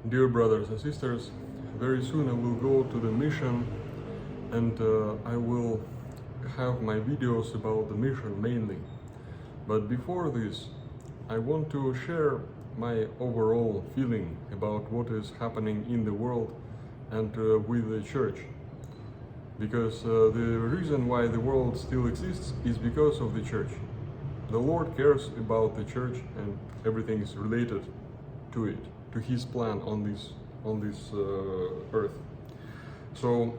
Dear brothers and sisters, very soon I will go to the mission, and I will have my videos about the mission mainly. But before this, I want to share my overall feeling about what is happening in the world and with the church. Because the reason why the world still exists is because of the church. The Lord cares about the church, and everything is related to it, to His plan on this earth. So,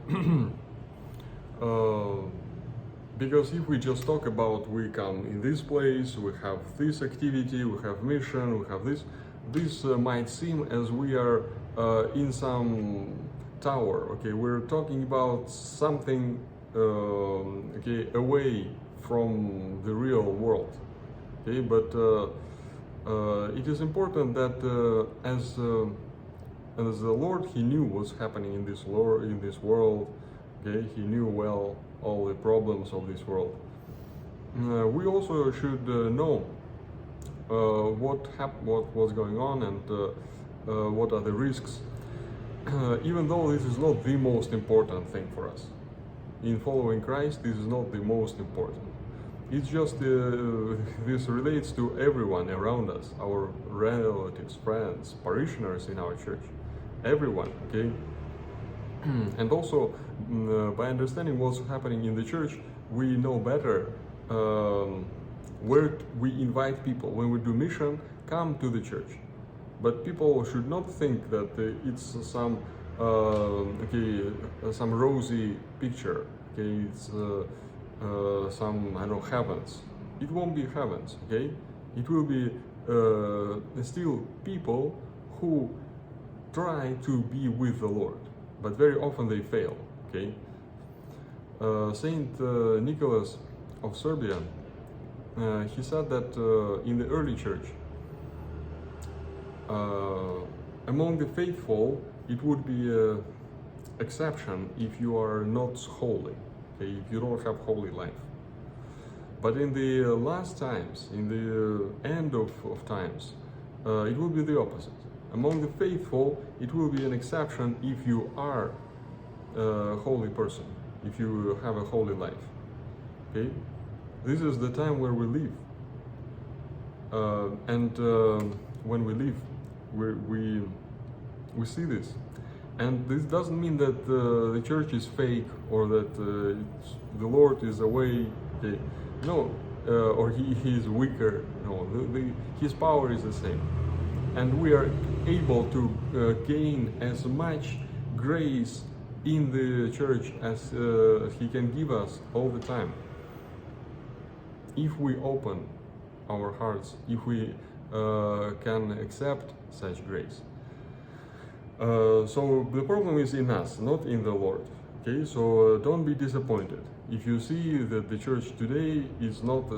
because if we just talk about we come in this place, we have this activity, we have mission, we have this might seem as we are in some tower. Okay, we're talking about something okay, away from the real world. Okay, but it is important that as the Lord, He knew what's happening in this world. Okay, He knew well all the problems of this world. We also should know what was going on, and what are the risks. Even though this is not the most important thing for us. In following Christ, this is not the most important. It's just this relates to everyone around us, our relatives, friends, parishioners in our church, everyone, okay? And also, by understanding what's happening in the church, we know better where we invite people. When we do mission, come to the church. But people should not think that it's some some rosy picture. Okay, it's some, I don't know, heavens. It won't be heavens. Okay, it will be still people who try to be with the Lord, but very often they fail. Okay, Saint Nicholas of Serbia, he said that in the early church, among the faithful, it would be an exception if you are not holy, okay, if you don't have holy life. But in the last times, in the end of times, it will be the opposite. Among the faithful, it will be an exception if you are a holy person, if you have a holy life. Okay, this is the time where we live, and when we live, we see this, and this doesn't mean that the church is fake or that the Lord is away. Okay, no, or he is weaker. No, His power is the same, and we are able to gain as much grace in the church as He can give us all the time, if we open our hearts, if we can accept such grace. So the problem is in us, not in the Lord. Okay, so don't be disappointed if you see that the church today is not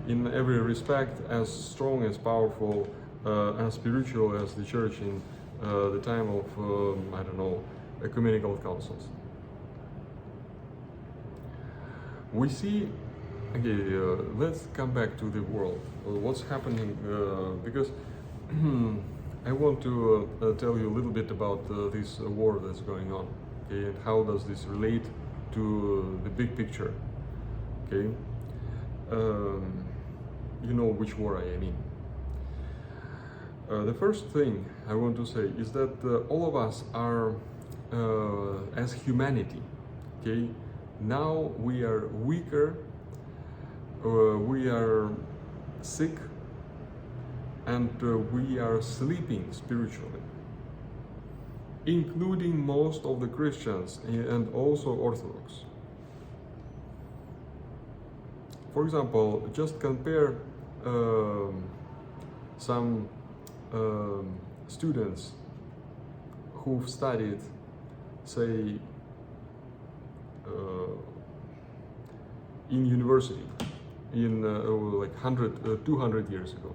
in every respect as strong, as powerful, as spiritual as the church in the time of I don't know, ecumenical councils. We see. Okay, let's come back to the world. What's happening? Because I want to tell you a little bit about this war that's going on. Okay, and how does this relate to the big picture? Okay, you know which war I mean. The first thing I want to say is that all of us are, as humanity, okay, now we are weaker. We are sick, and we are sleeping spiritually, including most of the Christians and also Orthodox. For example, just compare some students who've studied, say, in university in like 200 years ago,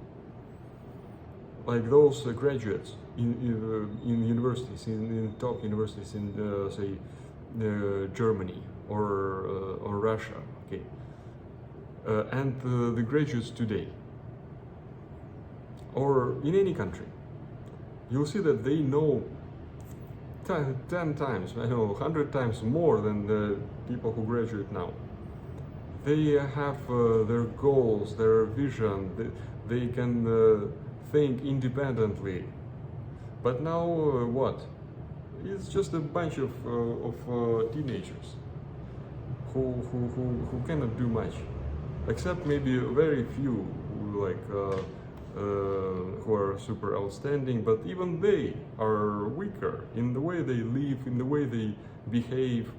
like those graduates in universities, in top universities in say Germany or Russia, okay, and the graduates today, or in any country. you'll see that they know 10 times, 100 times more than the people who graduate now. They have their goals, their vision, they can think independently. But now what? It's just a bunch of teenagers who cannot do much, except maybe very few who are super outstanding, but even they are weaker in the way they live, in the way they behave,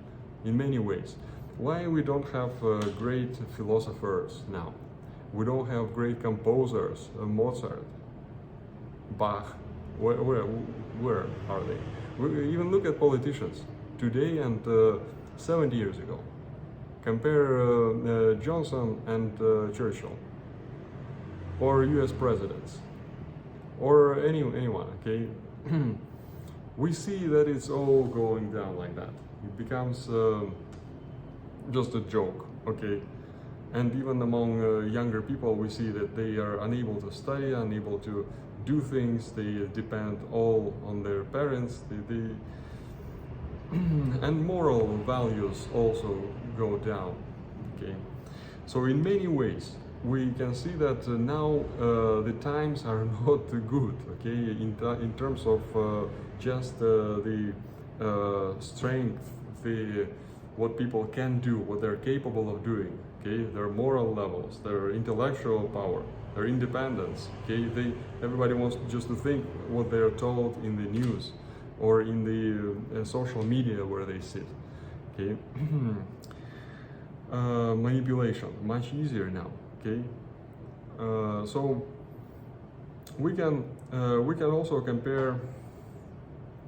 in many ways. Why we don't have great philosophers now? We don't have great composers, Mozart, Bach. Where are they? We even look at politicians today and 70 years ago. Compare Johnson and Churchill, or US presidents, or anyone, okay? We see that it's all going down like that. It becomes just a joke, okay? And even among younger people, we see that they are unable to study, unable to do things, they depend all on their parents, and moral values also go down, okay? So in many ways, we can see that now the times are not good, okay, in terms of just the strength, what people can do, what they're capable of doing, okay, their moral levels, their intellectual power, their independence, okay. Everybody wants just to think what they are told in the news or in the social media where they sit, okay. Manipulation, much easier now. Okay, so we can also compare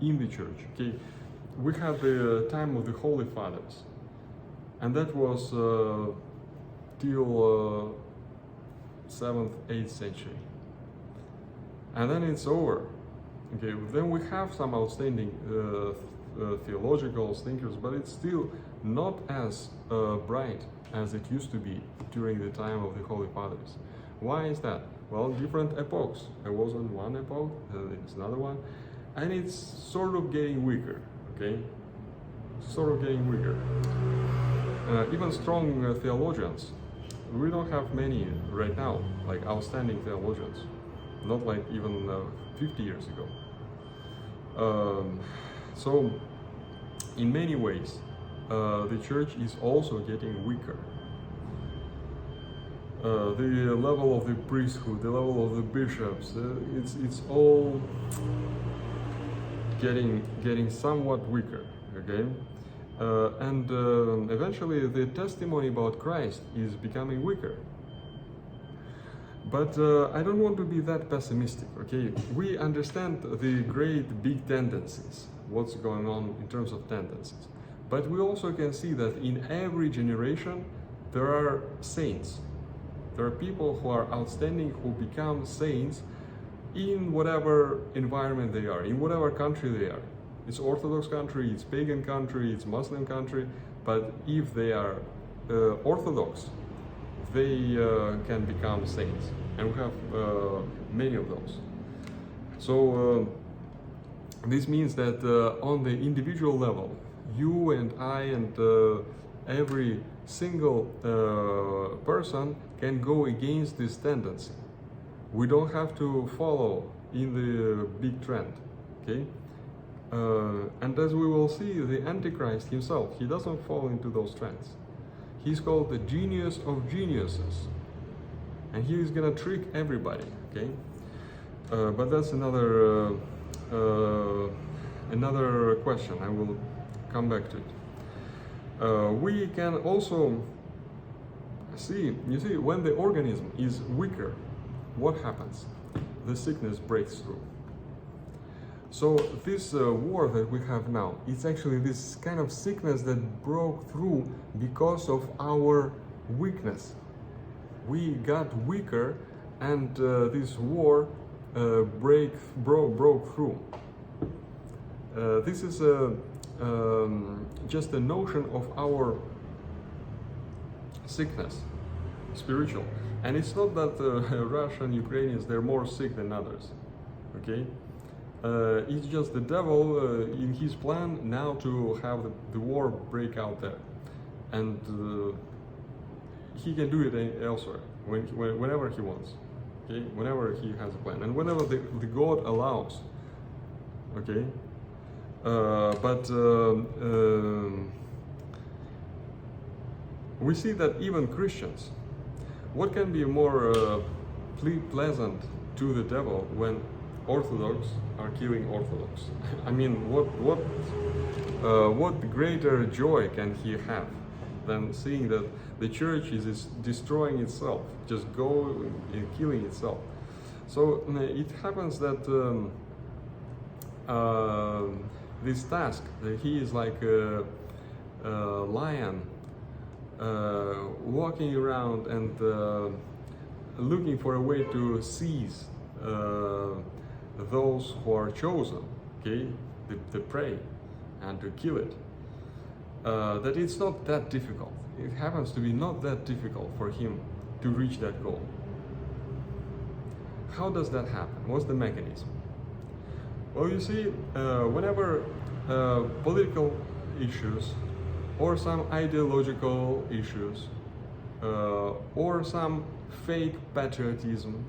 in the church. Okay, we have the time of the Holy Fathers, and that was till 7th, 8th century, and then it's over. Okay, then we have some outstanding theological thinkers, but it's still not as bright as it used to be during the time of the Holy Fathers. Why is that? Well, different epochs. There wasn't one epoch, there's another one, and it's sort of getting weaker, okay? Sort of getting weaker. Even strong theologians, we don't have many right now, like outstanding theologians, not like even 50 years ago. So, in many ways, the church is also getting weaker. The level of the priesthood, the level of the bishops, it's all getting somewhat weaker, okay? And eventually the testimony about Christ is becoming weaker. But I don't want to be that pessimistic, okay? We understand the great big tendencies, what's going on in terms of tendencies. But we also can see that in every generation there are saints. There are people who are outstanding, who become saints in whatever environment they are, in whatever country they are. It's Orthodox country, it's pagan country, it's Muslim country, but if they are Orthodox, they can become saints. And we have many of those. So this means that on the individual level, you and I and every single person can go against this tendency. We don't have to follow in the big trend, okay? And as we will see, the Antichrist himself, he doesn't fall into those trends. He's called the genius of geniuses, and he is gonna trick everybody, okay? But that's another question. I will come back to it. We can also see, you see, when the organism is weaker, what happens? The sickness breaks through. So this war that we have now, it's actually this kind of sickness that broke through because of our weakness. We got weaker, and this war broke through. This is just a notion of our sickness, spiritual. And it's not that Russian Ukrainians, they're more sick than others, okay? It's just the devil in his plan now to have the war break out there, and he can do it elsewhere whenever he wants, okay? Whenever he has a plan and whenever the God allows, okay? But we see that even Christians, what can be more pleasant to the devil when Orthodox are killing Orthodox? I mean, what greater joy can he have than seeing that the church is destroying itself, just go and killing itself? So it happens that this task, that he is like a lion walking around and looking for a way to seize those who are chosen, okay, the prey, and to kill it. That it's not that difficult. It happens to be not that difficult for him to reach that goal. How does that happen? What's the mechanism? Well, you see, whenever political issues or some ideological issues or some fake patriotism,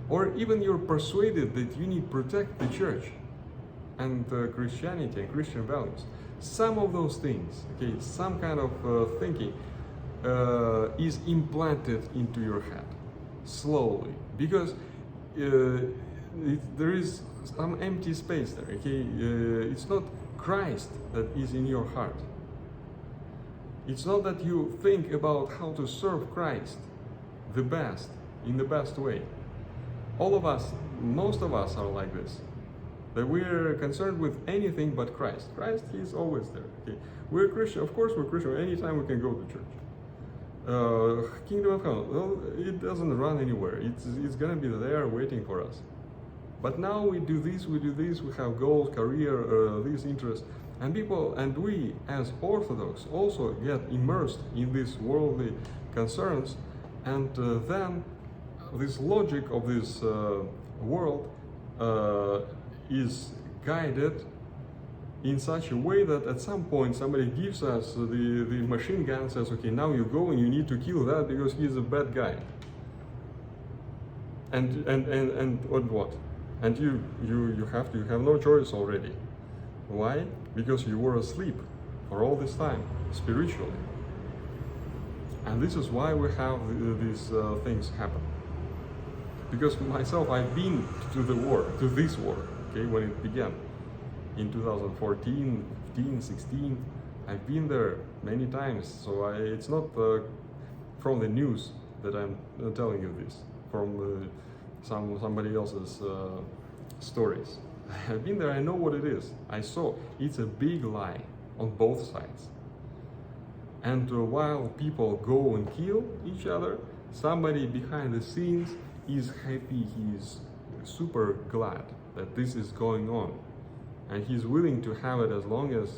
or even you're persuaded that you need to protect the church and Christianity and Christian values, some of those things, okay, some kind of thinking is implanted into your head slowly, because there is some empty space there, okay? It's not Christ that is in your heart. It's not that you think about how to serve Christ the best, in the best way. All of us, most of us are like this, that we're concerned with anything but Christ. Christ, He's always there. Okay? We're Christian, of course we're Christian, anytime we can go to church. Kingdom of Heaven, well, it doesn't run anywhere. It's gonna be there waiting for us. But now we do this, we have goals, career, these interests, and we as Orthodox also get immersed in these worldly concerns, and then this logic of this world is guided in such a way that at some point somebody gives us the machine gun and says, okay, now you go and you need to kill that because he's a bad guy. And what? And you have no choice already. Why? Because you were asleep for all this time, spiritually. And this is why we have these things happen. Because myself, I've been to this war, okay, when it began. In 2014, 15, 16, I've been there many times. So it's not from the news that I'm telling you this, from somebody else's stories. I've been there, I know what it is. I saw, it's a big lie on both sides. And while people go and kill each other, somebody behind the scenes is happy, he's super glad that this is going on. And he's willing to have it as long as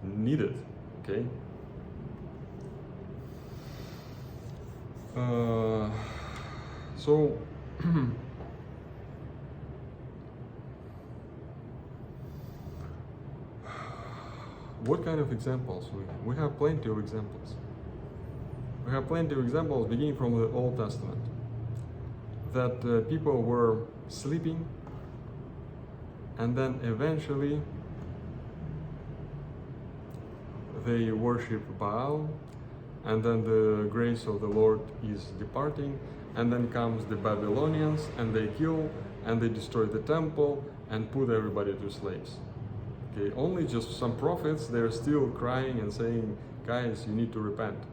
needed, okay? So, what kind of examples? We have plenty of examples. We have plenty of examples beginning from the Old Testament, that people were sleeping, and then eventually they worship Baal, and then the grace of the Lord is departing, and then comes the Babylonians, and they kill and they destroy the temple and put everybody to slaves. Okay, only just some prophets, they're still crying and saying, guys, you need to repent.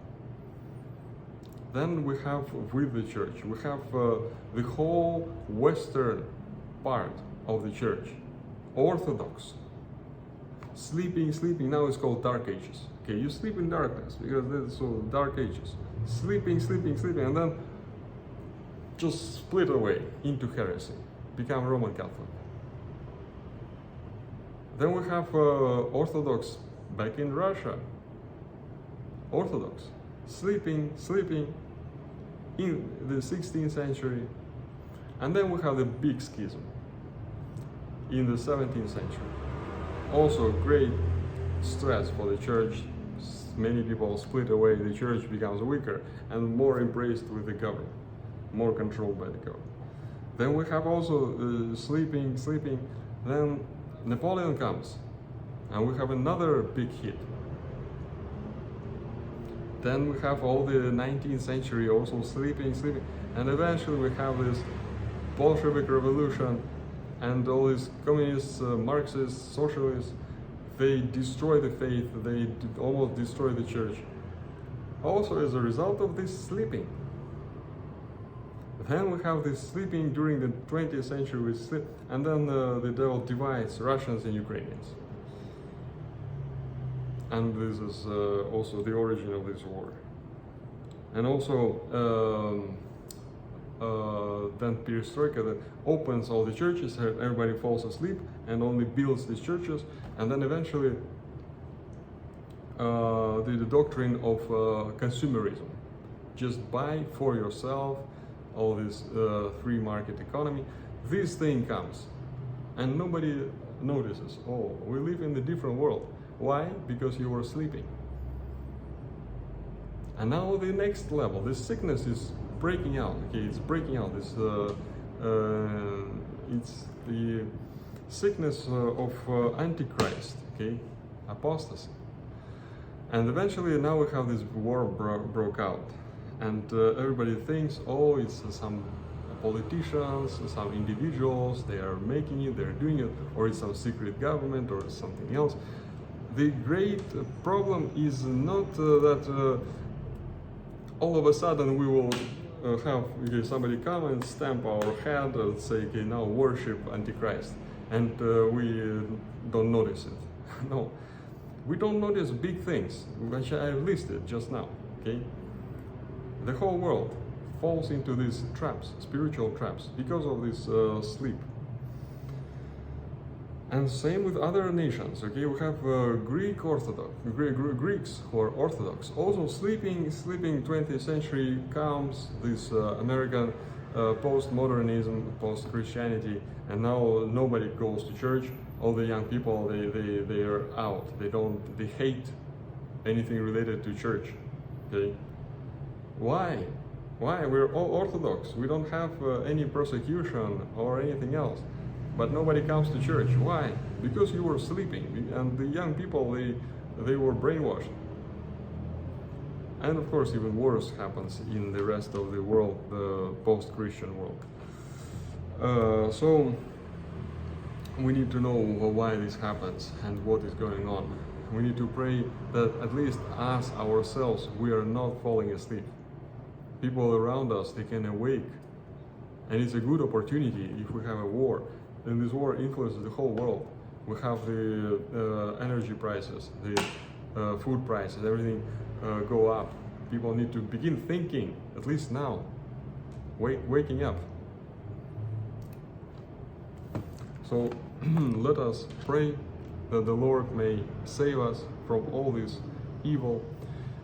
Then we have with the church, we have the whole western part of the church, Orthodox, sleeping, now it's called Dark Ages. Okay, you sleep in darkness because it's so Dark Ages. Sleeping, and then just split away into heresy, become Roman Catholic. Then we have Orthodox back in Russia. Orthodox, sleeping in the 16th century. And then we have the big schism in the 17th century. Also great stress for the church. Many people split away, the church becomes weaker and more embraced with the government, more controlled by the government. Then we have also sleeping. Then Napoleon comes, and we have another big hit. Then we have all the 19th century also sleeping, and eventually we have this Bolshevik revolution and all these communists, Marxists, socialists. They destroy the faith, they almost destroy the church. Also as a result of this sleeping. Then we have this sleeping during the 20th century with sleep, and then the devil divides Russians and Ukrainians. And this is also the origin of this war. And also then perestroika that opens all the churches, everybody falls asleep and only builds these churches, and then eventually the doctrine of consumerism. Just buy for yourself, all this free market economy. This thing comes and nobody notices. Oh, we live in a different world. Why? Because you were sleeping. And now the next level, this sickness is breaking out. Okay, it's breaking out. This it's the sickness of Antichrist. Okay, apostasy. And eventually now we have this war broke out, and everybody thinks, oh, it's some politicians, some individuals, they are making it, they're doing it, or it's some secret government or something else. The great problem is not that all of a sudden we will have somebody come and stamp our head and say, okay, now worship Antichrist, and we don't notice it. No, we don't notice big things, which I have listed just now. Okay, the whole world falls into these traps, spiritual traps, because of this sleep. And same with other nations. Okay, we have Greek Orthodox, Greeks who are Orthodox, also sleeping. 20th century comes this American postmodernism, post-Christianity, and now nobody goes to church. All the young people, they are out. They hate anything related to church. Okay, why? We're all Orthodox. We don't have any persecution or anything else. But nobody comes to church. Why? Because you were sleeping, and the young people, they were brainwashed. And of course, even worse happens in the rest of the world, the post-Christian world. So we need to know why this happens and what is going on. We need to pray that at least us ourselves, we are not falling asleep. People around us, they can awake, and it's a good opportunity if we have a war. And this war influences the whole world. We have the energy prices, the food prices, everything go up. People need to begin thinking, at least now, waking up. So let us pray that the Lord may save us from all this evil.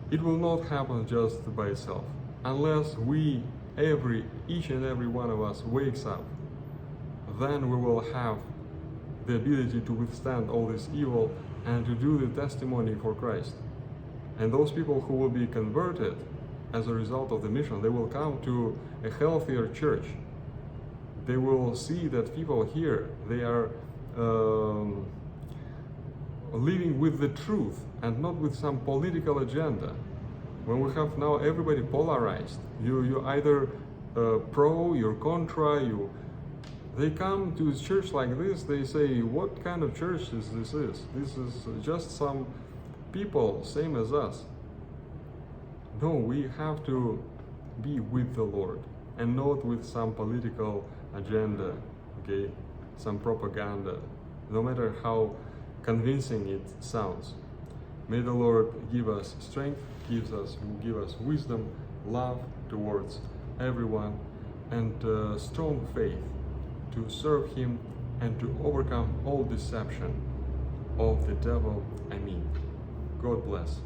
It will not happen just by itself, unless we, each and every one of us wakes up. Then we will have the ability to withstand all this evil and to do the testimony for Christ. And those people who will be converted as a result of the mission, they will come to a healthier church. They will see that people here, they are living with the truth and not with some political agenda. When we have now everybody polarized, you either pro, you're contra, they come to a church like this, they say, what kind of church is this? This is just some people, same as us. No, we have to be with the Lord and not with some political agenda, okay, some propaganda, no matter how convincing it sounds. May the Lord give us strength, give us wisdom, love towards everyone, and strong faith to serve Him and to overcome all deception of the devil. Amen. God bless.